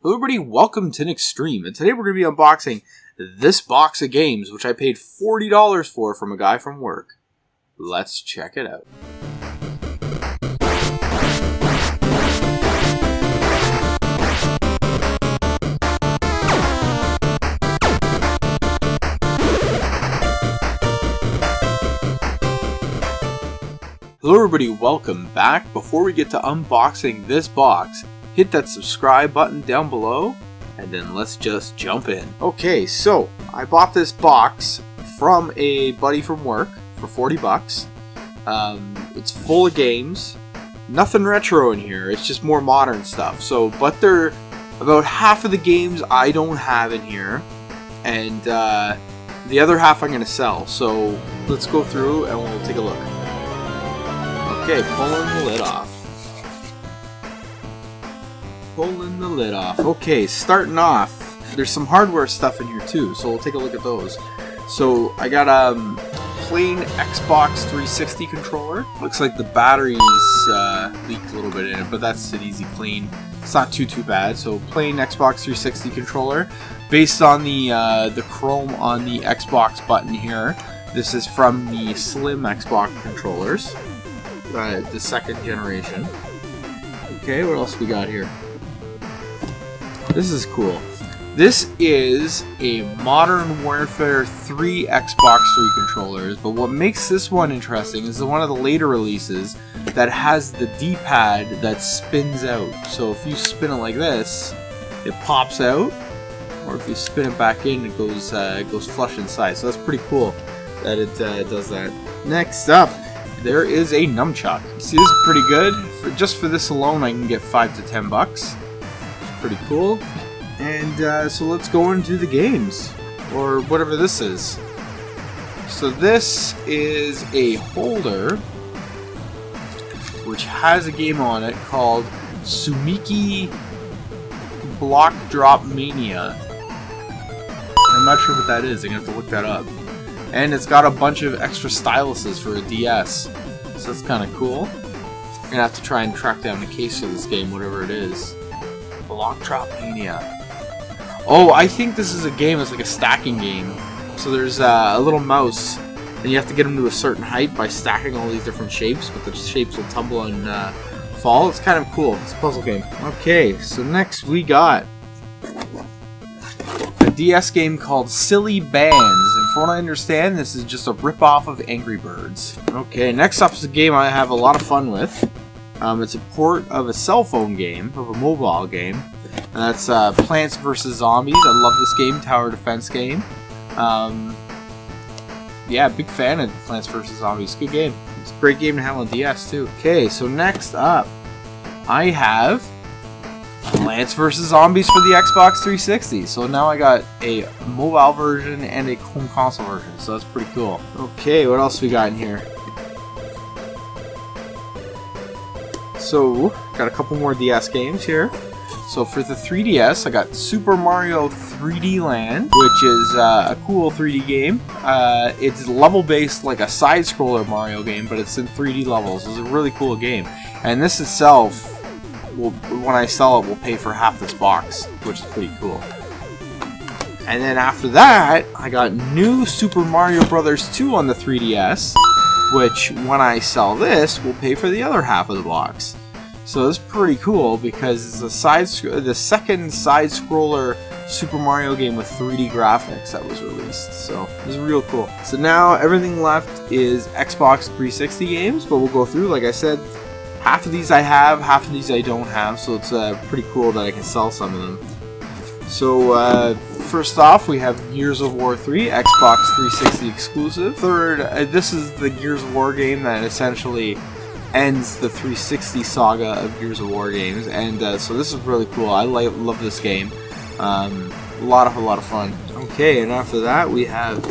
Hello everybody, welcome to Nick's Stream, and today we're going to be unboxing this box of games, which I paid $40 for from a guy from work. Let's check it out. Hello everybody, welcome back. Before we get to unboxing this box, hit that subscribe button down below, and then let's just jump in. Okay, so I bought this box from a buddy from work for 40 bucks. It's full of games. Nothing retro in here, it's just more modern stuff. But they're about half of the games I don't have in here, and the other half I'm going to sell. So let's go through and we'll take a look. Okay, pulling the lid off. Pulling the lid off. Okay, starting off, there's some hardware stuff in here too, so we'll take a look at those. So I got a plain Xbox 360 controller. Looks like the batteries leaked a little bit in it, but that's an easy clean. It's not too bad. So plain Xbox 360 controller, based on the chrome on the Xbox button here. This is from the slim Xbox controllers, the second generation. Okay, what else we got here? This is cool. This is a Modern Warfare 3 Xbox 3 controllers, but what makes this one interesting is one of the later releases that has the D-pad that spins out. So if you spin it like this, it pops out, or if you spin it back in, it goes flush inside. So that's pretty cool that it does that. Next up, there is a nunchuck. See, this is pretty good. Just for this alone, I can get 5 to 10 bucks. Pretty cool. And so let's go into the games, or whatever this is. So this is a holder which has a game on it called Sumiki Block Drop Mania. I'm not sure what that is. I'm gonna have to look that up. And it's got a bunch of extra styluses for a DS, so that's kind of cool. I'm gonna have to try and track down the case of this game, whatever it is. Block Drop Mania. Oh, I think this is a game that's like a stacking game. So there's a little mouse, and you have to get him to a certain height by stacking all these different shapes, but the shapes will tumble and fall. It's kind of cool. It's a puzzle game. Okay, so next we got a DS game called Silly Bands, and from what I understand, this is just a rip-off of Angry Birds. Okay, next up is a game I have a lot of fun with. It's a port of a cell phone game, of a mobile game, and that's Plants vs. Zombies. I love this game, tower defense game. Yeah, big fan of Plants vs. Zombies. Good game. It's a great game to have on DS too. Okay, so next up, I have Plants vs. Zombies for the Xbox 360. So now I got a mobile version and a home console version, so that's pretty cool. Okay, what else we got in here? So, got a couple more DS games here. So for the 3DS, I got Super Mario 3D Land, which is a cool 3D game. It's level-based, like a side-scroller Mario game, but it's in 3D levels. It's a really cool game. And this itself, when I sell it, will pay for half this box, which is pretty cool. And then after that, I got new Super Mario Bros. 2 on the 3DS, which, when I sell this, will pay for the other half of the box. So it's pretty cool because it's the second side-scroller Super Mario game with 3D graphics that was released. So it's real cool. So now everything left is Xbox 360 games, but we'll go through. Like I said, half of these I have, half of these I don't have, so it's pretty cool that I can sell some of them. So first off, we have Gears of War 3, Xbox 360 exclusive. Third, this is the Gears of War game that essentially ends the 360 saga of Gears of War games, and so this is really cool. I love this game. A lot of fun. Okay, and after that we have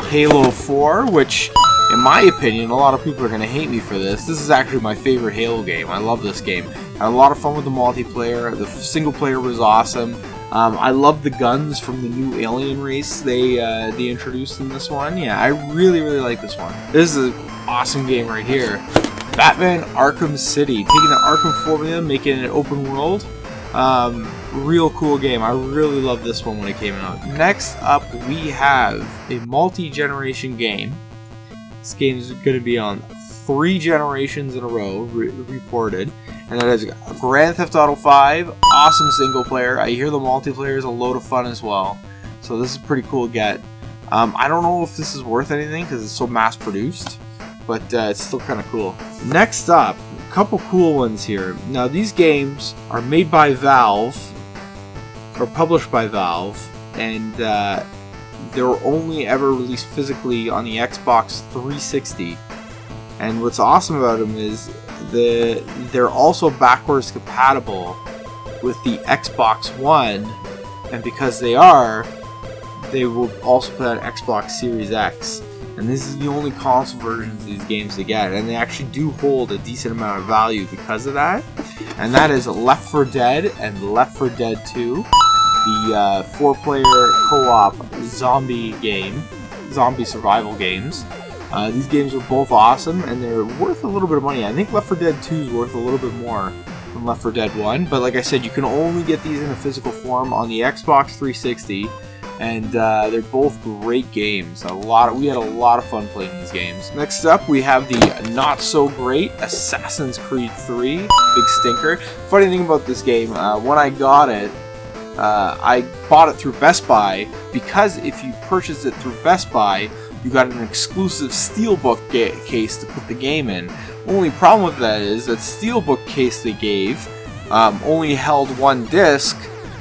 Halo 4, which, in my opinion, a lot of people are going to hate me for this. This is actually my favorite Halo game. I love this game. I had a lot of fun with the multiplayer. The single player was awesome. I love the guns from the new alien race they introduced in this one. Yeah, I really like this one. This is an awesome game right here. Batman Arkham City, taking the Arkham formula, making it an open world. Real cool game. I really loved this one when it came out. Next up, we have a multi-generation game. This game is going to be on 3 generations in a row reported, and that is Grand Theft Auto 5. Awesome single player. I hear the multiplayer is a load of fun as well, so this is pretty cool to get. I don't know if this is worth anything because it's so mass produced, but it's still kind of cool. Next up, a couple cool ones here. Now these games are made by Valve, or published by Valve, and they were only ever released physically on the Xbox 360. And what's awesome about them is they're also backwards compatible with the Xbox One, and because they will also put out Xbox Series X. And this is the only console versions of these games to get, and they actually do hold a decent amount of value because of that. And that is Left 4 Dead and Left 4 Dead 2, the 4-player co-op zombie survival games. These games are both awesome, and they're worth a little bit of money. I think Left 4 Dead 2 is worth a little bit more than Left 4 Dead 1, but like I said, you can only get these in a physical form on the Xbox 360. And they're both great games. We had a lot of fun playing these games. Next up, we have the not-so-great Assassin's Creed 3. Big stinker. Funny thing about this game, when I got it, I bought it through Best Buy, because if you purchased it through Best Buy, you got an exclusive Steelbook case to put the game in. Only problem with that is that Steelbook case they gave only held 1 disc,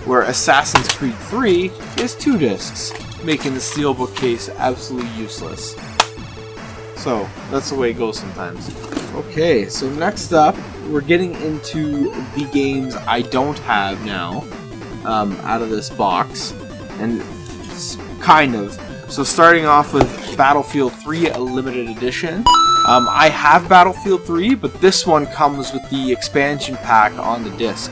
where Assassin's Creed 3 is 2 discs, making the Steelbook case absolutely useless. So, that's the way it goes sometimes. Okay, so next up, we're getting into the games I don't have now, out of this box, and kind of. So starting off with Battlefield 3 Limited Edition. I have Battlefield 3, but this one comes with the expansion pack on the disc.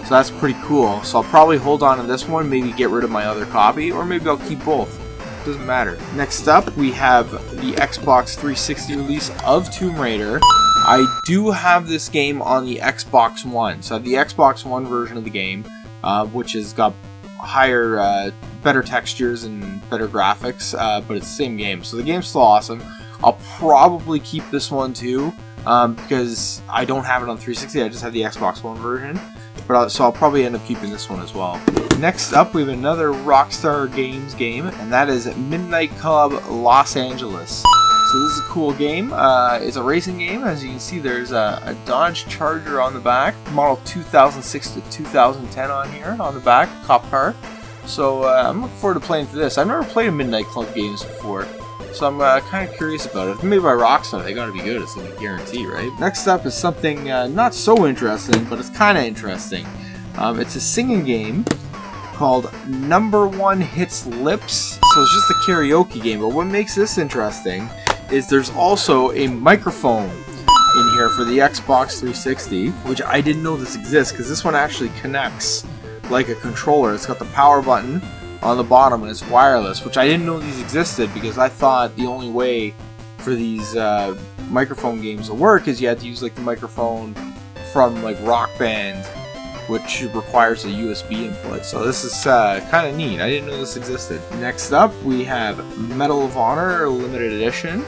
So that's pretty cool. So I'll probably hold on to this one, maybe get rid of my other copy, or maybe I'll keep both. Doesn't matter. Next up, we have the Xbox 360 release of Tomb Raider. I do have this game on the Xbox One. So I have the Xbox One version of the game, which has got higher, better textures and better graphics, but it's the same game. So the game's still awesome. I'll probably keep this one too, because I don't have it on 360, I just have the Xbox One version. So I'll probably end up keeping this one as well. Next up, we have another Rockstar Games game, and that is Midnight Club Los Angeles. So this is a cool game. It's a racing game. As you can see, there's a Dodge Charger on the back, model 2006 to 2010 on here on the back, cop car. So I'm looking forward to playing through this. I've never played a Midnight Club games before, so I'm kind of curious about it. If made by Rockstar, they gotta be good. It's like a guarantee, right? Next up is something not so interesting, but it's kind of interesting. It's a singing game called Number One Hits Lips. So it's just a karaoke game, but what makes this interesting is there's also a microphone in here for the Xbox 360, which I didn't know this exists, because this one actually connects like a controller. It's got the power button on the bottom and it's wireless, which I didn't know these existed, because I thought the only way for these microphone games to work is you had to use like the microphone from like Rock Band, which requires a USB input. So this is kind of neat. I didn't know this existed. Next up, we have Medal of Honor Limited Edition.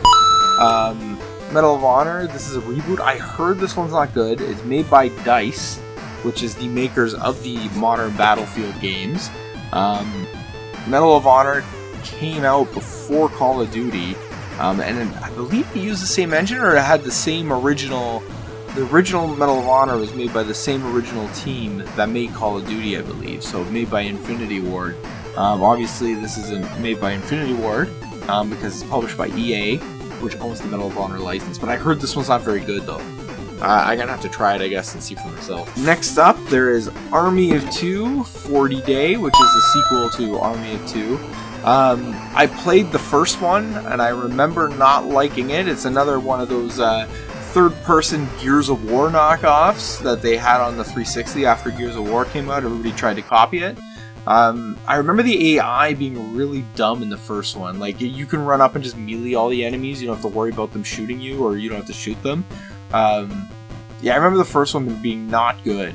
Medal of Honor, this is a reboot. I heard this one's not good. It's made by DICE, which is the makers of the modern Battlefield games. Medal of Honor came out before Call of Duty, and I believe it used the same engine, or it had the same original. The original Medal of Honor was made by the same original team that made Call of Duty, I believe, so made by Infinity Ward. Obviously, this isn't made by Infinity Ward, because it's published by EA, which owns the Medal of Honor license, but I heard this one's not very good, though. I'm gonna have to try it, I guess, and see for myself. Next up, there is Army of Two 40 Day, which is the sequel to Army of Two. I played the first one, and I remember not liking it. It's another one of those third-person Gears of War knockoffs that they had on the 360 after Gears of War came out. Everybody tried to copy it. I remember the AI being really dumb in the first one. Like, you can run up and just melee all the enemies. You don't have to worry about them shooting you, or you don't have to shoot them. Yeah, I remember the first one being not good.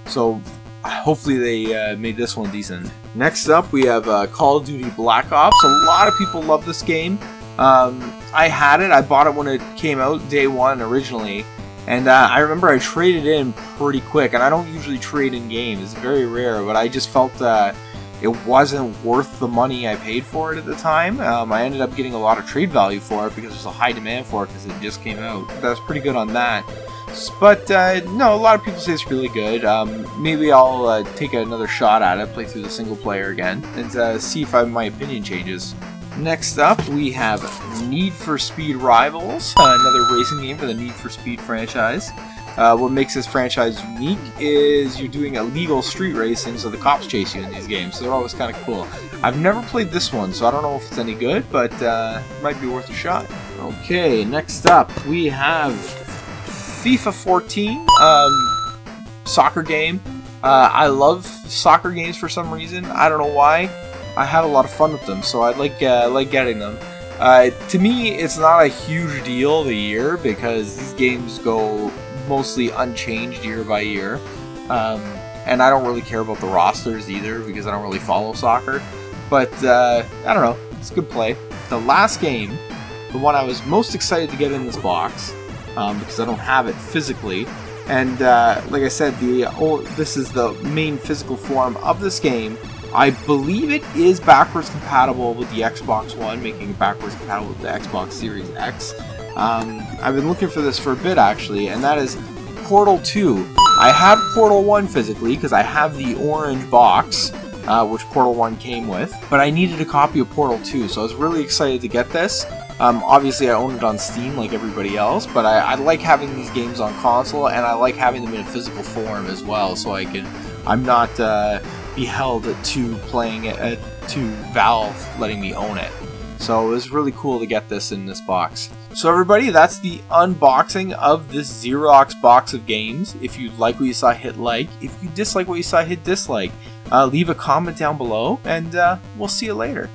So hopefully they made this one decent. Next up, we have Call of Duty Black Ops. A lot of people love this game. I had it. I bought it when it came out, day one originally. And I remember I traded in pretty quick. And I don't usually trade in games. It's very rare. But I just felt it wasn't worth the money I paid for it at the time. I ended up getting a lot of trade value for it because there's a high demand for it because it just came out. That's pretty good on that. But no, a lot of people say it's really good. Maybe I'll take another shot at it, play through the single player again, and see if my opinion changes. Next up, we have Need for Speed Rivals, another racing game for the Need for Speed franchise. What makes this franchise unique is you're doing illegal street racing, so the cops chase you in these games, so they're always kind of cool. I've never played this one, so I don't know if it's any good, but it might be worth a shot. Okay, next up, we have FIFA 14, soccer game. I love soccer games for some reason. I don't know why. I have a lot of fun with them, so I like getting them. To me, it's not a huge deal the year because these games go mostly unchanged year by year. And I don't really care about the rosters either because I don't really follow soccer. But I don't know, it's good play. The last game, the one I was most excited to get in this box, because I don't have it physically, and like I said, this is the main physical form of this game. I believe it is backwards compatible with the Xbox One, making it backwards compatible with the Xbox Series X. I've been looking for this for a bit actually, and that is Portal 2. I have Portal 1 physically because I have the orange box, which Portal 1 came with, but I needed a copy of Portal 2, so I was really excited to get this. Obviously I own it on Steam like everybody else, but I like having these games on console, and I like having them in a physical form as well, so I'm not beheld to playing it to Valve letting me own it. So it was really cool to get this in this box. So everybody, that's the unboxing of this Xerox box of games. If you like what you saw, hit like. If you dislike what you saw, hit dislike. Leave a comment down below, and we'll see you later.